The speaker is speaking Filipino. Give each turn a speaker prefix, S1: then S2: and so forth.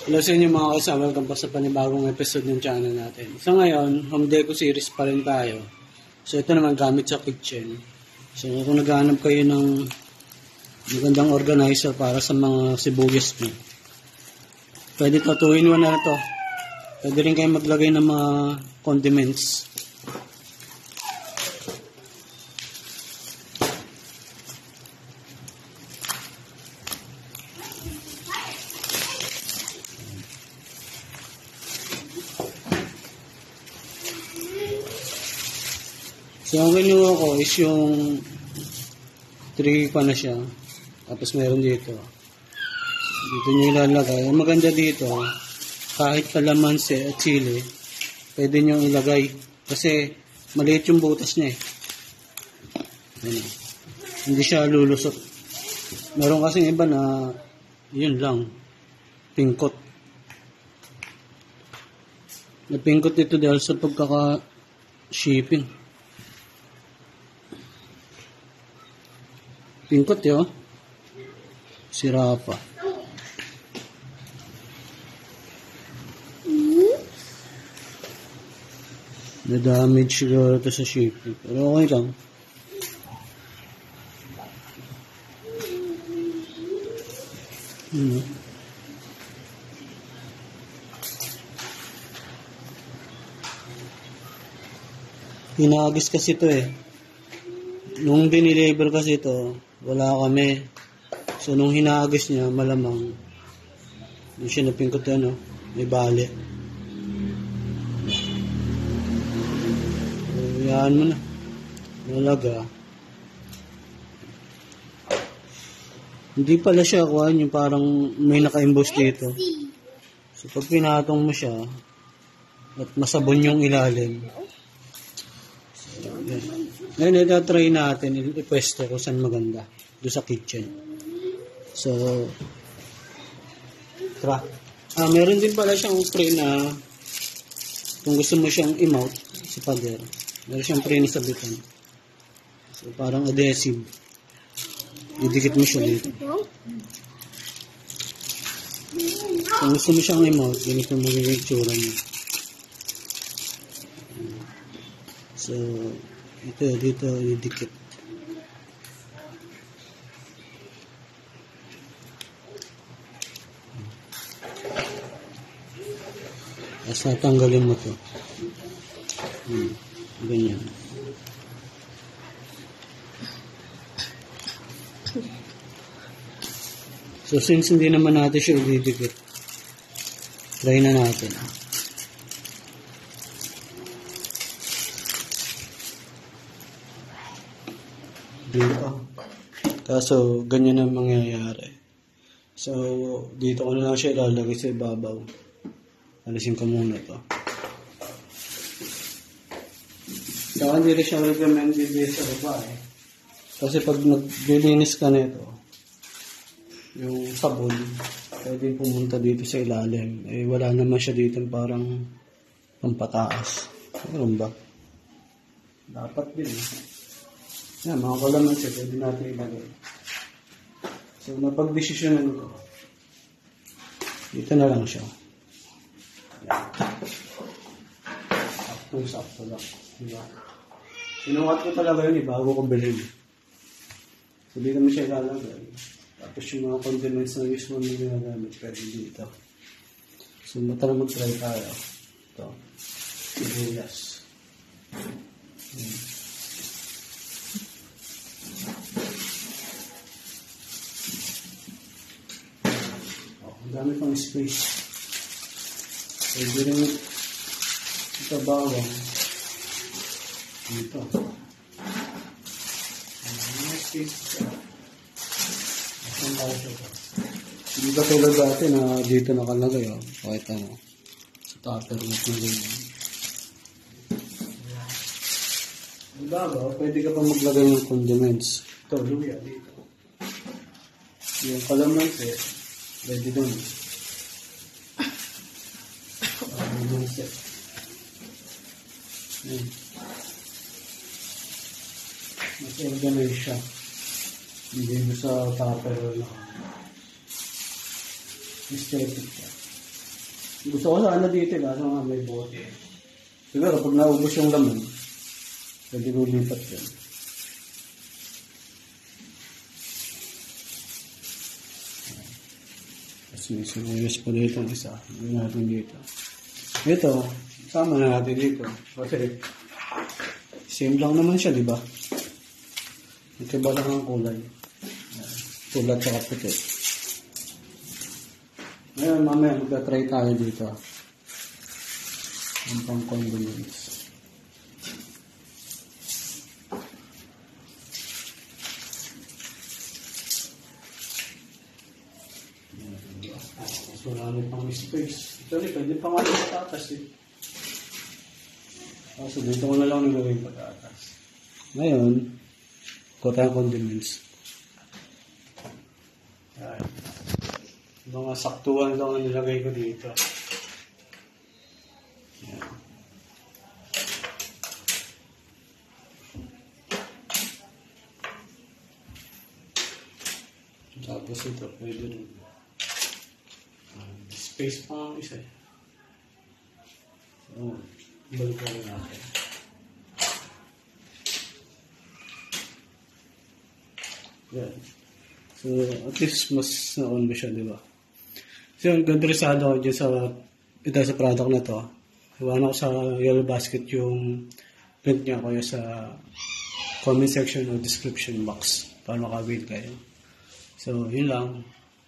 S1: Hello sa inyo mga kasama, welcome pa sa panibagong episode ng channel natin. So ngayon, home deco series pa rin tayo. So ito naman gamit sa kitchen. So kung naghahanap kayo ng magandang organizer para sa mga sibuyas nyo, pwede to, 2-in-1 na to. Pwede rin kayo maglagay ng mga condiments. So, ang kinuha ko is yung 3 pa na siya. Tapos meron dito. Dito nyo ilalagay. Ang maganda dito, kahit kalamansi at chili, pwede nyo ilagay. Kasi maliit yung butas niya eh. Ayan. Hindi siya lulusot. Meron kasing iba na yun lang. Pingkot. Napingkot dito dahil sa pagkaka-shipping. Pingkot yun. Sira pa. Na-damage siguro ito sa shipping. Pero okay lang. Hinagis kasi ito eh. Nung diniliver kasi ito, wala kami. So, nung hinagis niya, malamang hindi siya napingkot yan, no? May bali. So, yan mo na. Malaga. Hindi pala siya kuhaan yung parang may naka-emboss dito. So, pag pinatong mo siya, at masabon yung ilalim. So, yan. Ngayon, itatry natin, ipwesto ko saan maganda. Doon sa kitchen. So, meron din pala siyang spray na kung gusto mo siyang i-mount sa pader. Meron siyang spray na sabitan. So, parang adhesive. Didikit mo siya dito. Kung gusto mo siyang i-mount, ganito magiging itsura niya. So, ito, dito, didikit. Tapos natanggalin mo to. Ganyan. So, since hindi naman natin siya ididikit, try na natin. Dito. Kaso, ganyan ang mangyayari. So, dito ko na lang siya ilalagay sa ibabaw. Alisin ko muna to. Saka hindi rin siya recommended sa baba eh. Kasi pag naglilinis ka nito, yung sabon, pwede pumunta dito sa ilalim. Eh, wala naman siya dito parang pampataas. Meron ba? Dapat din eh. Yan, mga kalamansi, pwede natin ilagay. So, napag-desisyonan ko. Dito na lang siya. Yan. Sakto lang. Diba? Sinukat ko talaga yun eh, bago ko bilhin. So, dito mo siya ilalagay. Tapos yung mga condiments na use mo nyo ginagamit, pwede dito. So, matala mag-try tayo. Ito. Sibuyas. Ang dami pang space. Pwede rin ito bawang. Dito. Ang space siya. Hindi ba tulad dati na dito nakalagay, oh. Pakita mo. Sa tupper mo na ganyan. Diba ba? Pwede ka pa maglagay ng condiments. Ito, luya dito. Yung kalamansi, pwede doon. Kalamansi. Mas organize siya. Hindi mo sa tupper lang. Aesthetic siya. Gusto ko sana dito, kaso nga may bote. Siguro pag naubos yung laman, pwede ko lipat yan. Tapos may sinayos pa dito ang isa. Hindi natin dito. Ito, sama na natin dito. Kasi same lang naman siya, di ba? Ito ba lang ang kulay? Tulad sa puti. Ngayon, mamaya magka-try tayo dito. Ang pang-condiments. So, marami pang space. Actually, pwede pa nga yung patatas eh. So, dito ko na lang nilagay yung patatas. Ngayon, kuha tayong condiments. Ayan. Mga saktuhan lang ang nilagay ko dito. Ayan. Tapos ito, pwede rin. Space pa ang isa eh. So, balik ko rin natin. Yan. So, at least mas na-on ba siya, di ba? So, interesado ako dyan sa product na to. Iwan ako sa Yellow Basket yung link niya ko sa comment section o description box para maka-avail kayo. So, yun lang.